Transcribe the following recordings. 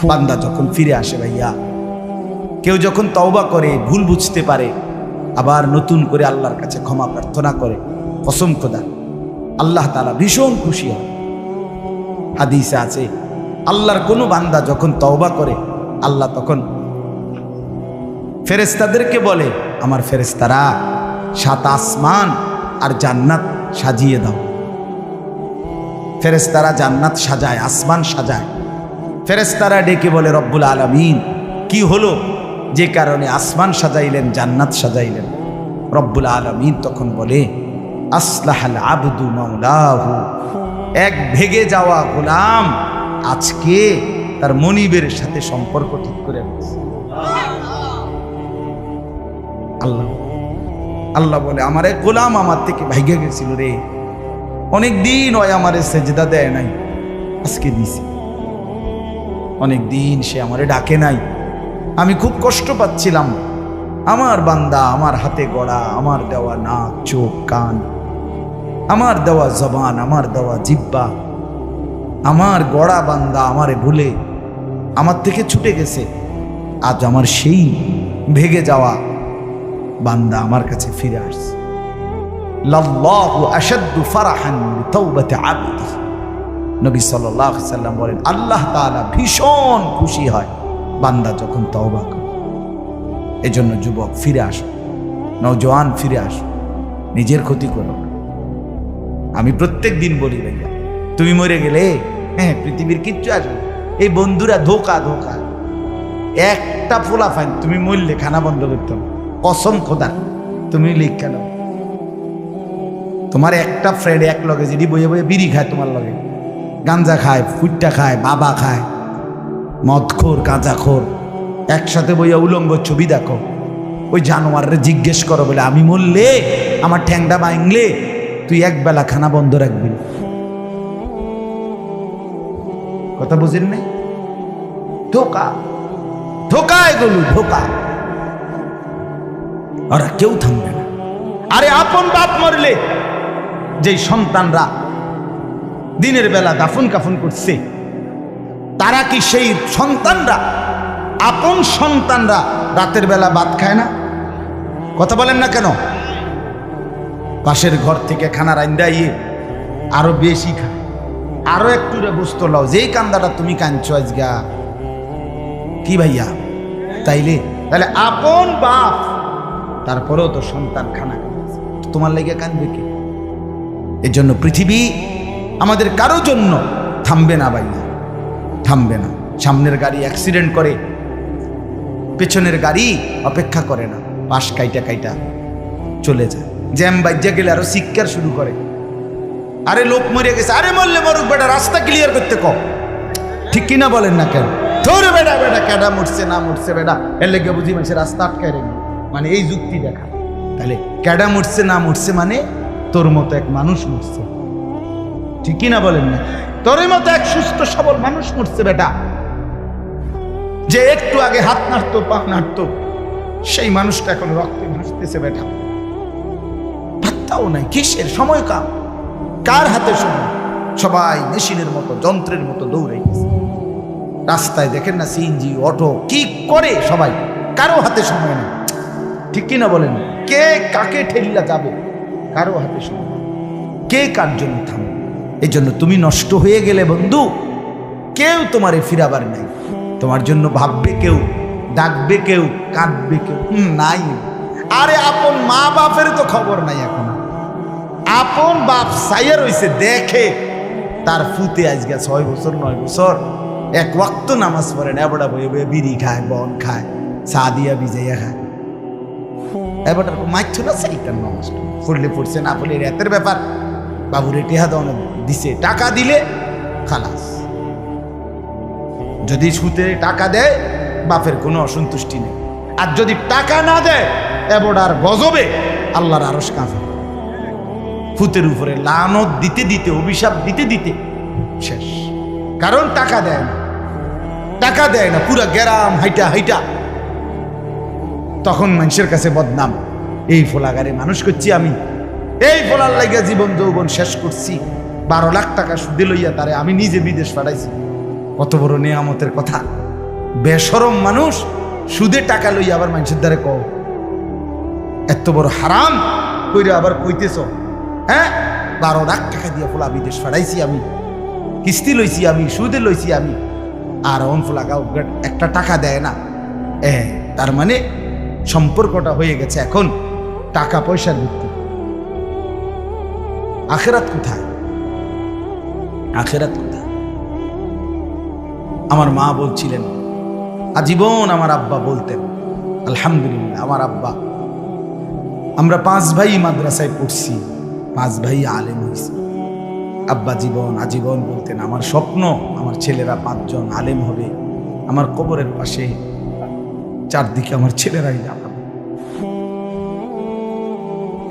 বান্দা যখন ফিরে আসে ভাইয়া, কেউ যখন তওবা করে, ভুল বুঝতে পারে, আবার নতুন করে আল্লাহর কাছে ক্ষমা প্রার্থনা করে, কসম খোদা আল্লাহ তাআলা ভীষণ খুশি হয়। হাদিসে আছে আল্লাহর কোনো বান্দা যখন তওবা করে, আল্লাহ তখন ফেরেশতাদেরকে বলে, আমার ফেরেশতারা 7 আসমান আর জান্নাত সাজিয়ে দাও। ফেরেশতারা জান্নাত সাজায়, আসমান সাজায়। ফেরেশতারা ডেকে বলে, রব্বুল আলামিন কি হলো যে কারণে আসমান সাজাইলেন, জান্নাত সাজাইলেন? রব্বুল আলামিন তখন বলে, আসলাহাল আবদু মাওলাহু, এক ভেগে যাওয়া গোলাম আজকে তার মনিবের সাথে সম্পর্ক ঠিক করে ফেলেছে। আল্লাহ আল্লাহ বলে, আমার এক গোলাম আমার থেকে ভাইগে গেছিল রে, অনেকদিন ওই আমারে সেজদা দেয় নাই, আজকে দিছে। অনেকদিন সে আমারে ডাকে নাই, আমি খুব কষ্ট পাচ্ছিলাম। আমার বান্দা আমার হাতে গড়া, আমার দেওয়া নাক, চোখ, কান, আমার দেওয়া জবান, আমার দেওয়া জিহ্বা, আমার গড়া বান্দা আমারে ভুলে আমার থেকে ছুটে গেছে। আজ আমার সেই ভেগে যাওয়া বান্দা আমার কাছে ফিরে আসছে। লাল্লাহু আশাদ্দু ফারাহান বিতাওবাতি আবদি, নবী সাল্লাল্লাহু আলাইহি সাল্লাম বলেন, আল্লাহ তাআলা ভীষণ খুশি হয় বান্দা যখন তওবা করে। এজন্য যুবক ফিরে আসো, নওজোয়ান ফিরে আসো, নিজের ক্ষতি করো না। আমি প্রত্যেক দিন বলি ভাইয়া, তুমি মরে গেলে হ্যাঁ পৃথিবীর কিচ্ছু আসবে, এই বন্ধুরা ধোকা ধোকা। একটা ফোলা ফাইন তুমি মরলে খানা বন্ধ করতে হবে, কসম খোদা তুমি লিখে নাও। তোমার একটা ফ্রেন্ড এক লগে যদি বইয়ে বইয়ে বিড়ি খায়, তোমার লগে গাঞ্জা খায়, ফুটটা খায়, বাবা খায়, মদখোর, গাঁজাখোর, একসাথে বইয়া উলঙ্গ ছবি দেখো, ওই জানোয়াররে জিজ্ঞেস করো বলে, আমি মরলে আমার ঠ্যাংটা ভাঙলে তুই এক বেলা খানা বন্ধ রাখবি। কথা বুঝেন নাই? ধোকা ধোকা, এগুলো ধোকা। ওরা কেউ থামবে না। আরে আপন বাপ মরলে যেই সন্তানরা দিনের বেলা দাফন কাফন করছে, তারা কি সেই সন্তানরা, আপন সন্তানরা রাতের বেলা ভাত খায় না? কথা বলেন না কেন? পাশের ঘর থেকে খানা রান্দাইয়ে আরো বেশি খায়, আরো একটু গোস্ত লাও, যেই কান্দাটা তুমি কাঁদছো আজগা কি ভাইয়া? তাহলে আপন বাপ, তারপরেও তো সন্তান খানা খাচ্ছে, তোমার লেগে কাঁদবে কে? এর জন্য পৃথিবী আমাদের কারো জন্য থামবে না ভাইয়া, থামবে না। সামনের গাড়ি অ্যাক্সিডেন্ট করে, পেছনের গাড়ি অপেক্ষা করে না, পাশ কাইটা কাইটা চলে যায়। জ্যাম বাজ্যা গেলে আরো শিক্ষার শুরু করে, আরে লোক মরে গেছে, আরে মরলে মরুক বেটা, রাস্তা ক্লিয়ার করতে কও। ঠিক কিনা বলেন না কেন? ধরে বেটা বেটা কেডা মরছে না মরছে বেটা, এর লেগে বুঝি মানুষের রাস্তা আটকায় রেখে, মানে এই যুক্তি দেখা। তাহলে কেডা মরছে না মরছে মানে তোর মতো এক মানুষ মরছে। ঠিক কিনা বলেন না? তোর মতো এক সুস্থ সবল মানুষ মরছে বেটা, যে একটু আগে হাত নাড়তো, পা নাড়তো, সেই মানুষটা এখন রক্তে ভাসতেছে বেটা। পাত্তাও নাই, কিসের সময় কার হাতে সময়? সবাই মেশিনের মতো, যন্ত্রের মতো দৌড়ে গেছে। রাস্তায় দেখেন না সিএনজি, অটো কি করে সবাই, কারো হাতে সময় নেই। ঠিক কিনা বলেন? কে কাকে ঠেলিলা যাবে, কারো হাতে সময়, কে কার জন্য থামবে। এই জন্য তুমি নষ্ট হয়ে গেলে বন্ধু, কেউ তোমারে ফিরাবার নাই। তোমার জন্য ভাববে কেউ, ডাকবে কেউ, কাঁদবে কেউ নাই। আরে আপন মা বাপের তো খবর নাই এখন। আপন বাপ সাইয়া রইছে, দেখে তার ফুতে আজকে 6 বছর 9 বছর এক ওয়াক্ত নামাজ পড়ে না, এবড়া বয়ে বয়ে বিড়ি খায়, বন খায়, চা দিয়া ভিজাইয়া খায়। এবার মাইছ না সেইটার নামাজ পড়লে পড়ছে, না পড়লে রাতের ব্যাপার। বাবুরে টেহা দেওয়া দিছে, টাকা দিলে খালাস। যদি সুতে টাকা দেয় বাপের কোনো অসন্তুষ্টি নেই, আর যদি টাকা না দেয় এবড়ার গজবে আল্লাহর আরশ কাঁপে। ফুতের উপরে লানত দিতে দিতে, অভিশাপ দিতে দিতে শেষ। কারণ টাকা দেয় না, টাকা দেয় না, পুরা গ্রাম হাইটা হাইটা তখন মানুষের কাছে বদনাম। এই ফোলাগারে মানুষ করছি আমি, এই ফোলার লাগিয়া জীবন যৌবন শেষ করছি, 12 লাখ টাকা সুদে লইয়া তারে আমি নিজে বিদেশ পাঠাইছি। কত বড় নেয়ামতের কথা। বেশরম মানুষ সুদে টাকা লই আবার মানুষের দ্বারে কও এত বড় হারাম কইরে আবার কইতেছ, হ্যাঁ 12 লাখ টাকা দিয়ে ফোলা বিদেশ ফাড়াইছি আমি, কিস্তি লইছি আমি, সুদে লইছি আমি, আর অন ফোলা গাও একটা টাকা দেয় না। তার মানে সম্পর্কটা হয়ে গেছে এখন টাকা পয়সার ভিত্তি। আখেরাত কোথায়? আখেরাত কোথায়? আমার মা বলছিলেন, আজীবন আমার আব্বা বলতেন, আলহামদুলিল্লাহ আমার আব্বা, আমরা 5 ভাই মাদ্রাসায় পড়ছি, 5 ভাই আলেম হয়েছি। আব্বা আজীবন বলতেন, আমার স্বপ্ন আমার ছেলেরা 5 জন আলেম হবে, আমার কবরের পাশে চারদিকে আমার ছেলেরাই যাবে।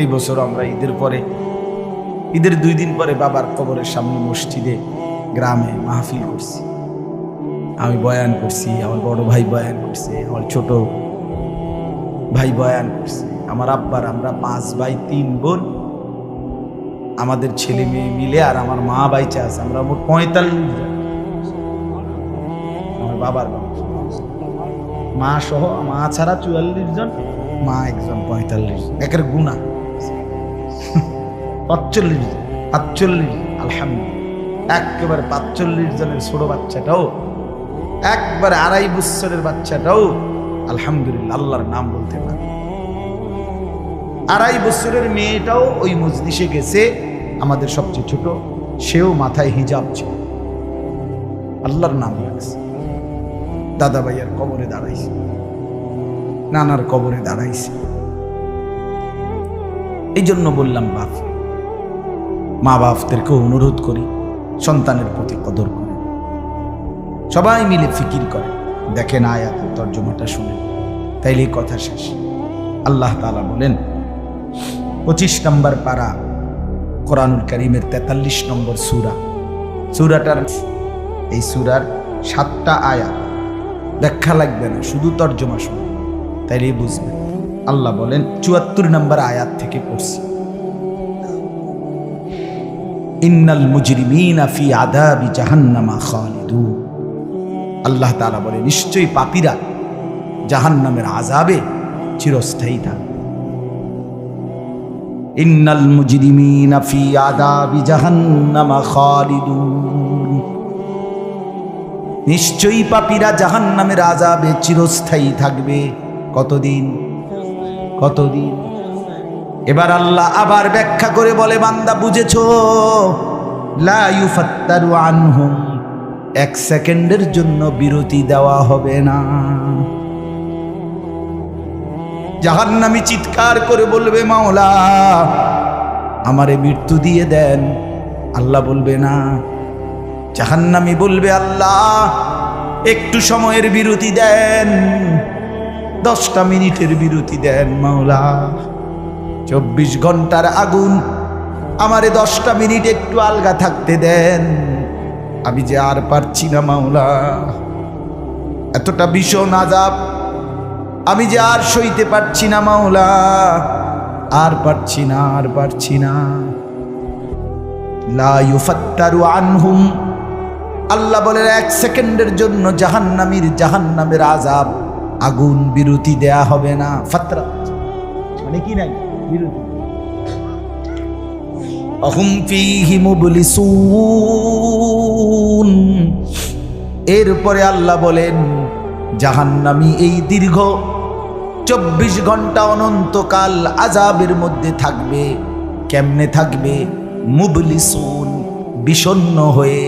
এই বছর আমরা ঈদের 2 দিন পরে বাবার কবরের সামনে মসজিদে গ্রামে মাহফিল করছি। আমি বয়ান করছি, আমার বড় ভাই বয়ান করছে, আমার ছোট ভাই বয়ান করছে। আমার আব্বার আমরা 5 ভাই 3 বোন, আমাদের ছেলে মেয়ে মিলে আর আমার মা বাইচা আছে, আমরা মোট 45 জন। আমার বাবার মা সহ, মা ছাড়া 44 জন, মা একজন 45, একের গুণা 45, আলহামদুলিল্লাহ। একেবারে 45 জনের ছোট বাচ্চাটাও, একবারে 2.5 বছরের বাচ্চাটাও আলহামদুলিল্লাহ আল্লাহর নাম বলতে পারে। 2.5 বছরের মেয়েটাও ওই মজলিসে গেছে, আমাদের সবচেয়ে ছোট, সেও মাথায় হিজাব ছিল, আল্লাহর নাম রাখছে। দাদা ভাইয়ার কবরে দাঁড়াইছে, নানার কবরে দাঁড়াইছে। এই জন্য বললাম মা বাপদেরকে অনুরোধ করি, সন্তানের প্রতি কদর করে, সবাই মিলে ফিকির করে, দেখেন আয়াতের তর্জমাটা শুনে, তাইলে কথা শেষ। আল্লাহ তাআলা বলেন 25 নম্বর পারা কোরআনুল কারীমের 43 নম্বর সূরাটার এই সূরার 7টা আয়াত, ব্যাখ্যা লাগবে না, শুধু তর্জমা শুনুন, তাইলেই বুঝবেন। আল্লাহ বলেন 74 নম্বর আয়াত থেকে পড়ছি, ইন্নাল মুজরিমিনা ফি আযাবি জাহান্নামা খালিদুন। আল্লাহ তাআলা বলে, নিশ্চয়ই পাপীরা জাহান্নামের আযাবে চিরস্থায়ী থাকবে। ইন্নাল মুজরিমিনা ফি আযাবি জাহান্নামা খালিদুন, নিশ্চয়ই পাপীরা জাহান্নামের আযাবে চিরস্থায়ী থাকবে। কতদিন? এবার আল্লাহ আবার ব্যাখ্যা করে বলে, বান্দা বুঝেছো? লা ইউফাত্তারু আনহুম, 1 সেকেন্ডের জন্য বিরতি দেওয়া হবে না। জাহান্নামী চিৎকার করে বলবে, মাওলা আমারে মৃত্যু দিয়ে দেন। আল্লাহ বলবে না। জাহান্নামী বলবে, আল্লাহ একটু সময়ের বিরতি দেন, 10টা মিনিটের বিরতি দেন মাওলা। 24 ঘন্টার আগুন, আমারে 10টা মিনিট একটু আলগা থাকতে দেন, আমি যে আর পারছি না মাওলা, এতটা ভীষণ আযাব আমি যে আর সইতে পারছি না মাওলা, আর পারছি না। লা ইউফাত্তারু আনহুম, আল্লাহ বলেন 1 সেকেন্ডের জন্য জাহান্নামের আযাব, আগুন বিরতি দেয়া হবে না। ফাতরা মানে কি নাই বিরতি। আহুম ফীহি মুবলিসুন, এরপরে আল্লাহ বলেন জাহান্নামী এই দীর্ঘ 24 ঘন্টা অনন্তকাল আযাবের মধ্যে থাকবে। কেমনে থাকবে? মুবলিসুন, বিষণ্ণ হয়ে,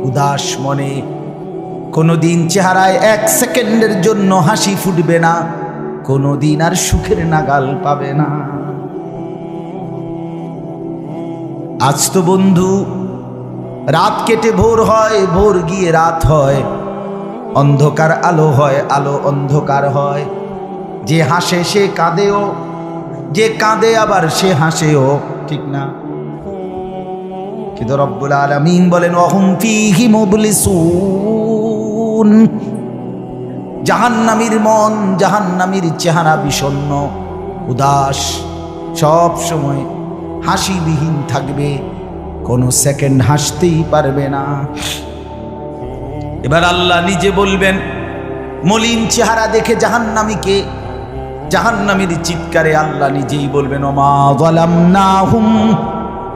উদাস মনে। কোনোদিন চেহারায় 1 সেকেন্ডের জন্য হাসি ফুটবে না, কোনোদিন আর সুখের নাগাল পাবে না। আজ তো বন্ধু রাত কেটে ভোর হয়, ভোর গিয়ে রাত হয়, অন্ধকার আলো হয়, আলো অন্ধকার হয়। যে হাসে সে কাঁদেও, যে কাঁদে আবার সে হাসেও, ঠিক না? কিন্তু রব্বুল আলামিন বলেন ওয়াহুম ফীহি মুবলিসুন, জাহান্নামীর মন, জাহান্নামীর চেহারা বিষণ্ণ, উদাস, সব সময় হাসিবিহীন থাকবে, কোনো সেকেন্ড হাসতেই পারবে না। এবার আল্লাহ নিজে বলবেন মলিন চেহারা দেখে জাহান্নামীকে, জাহান্নামীর চিৎকারে আল্লাহ নিজেই বলবেন ওমা যালামনাহুম,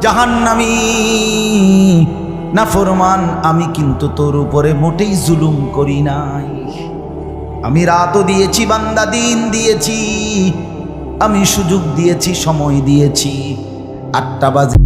জাহান্নামী নাফরমান, আমি কিন্তু তোর উপরে মোটেই জুলুম করি নাই। আমি রাতও দিয়েছি বান্দা, দিন দিয়েছি, আমি সুযোগ দিয়েছি, সময় দিয়েছি। 8টা বাজে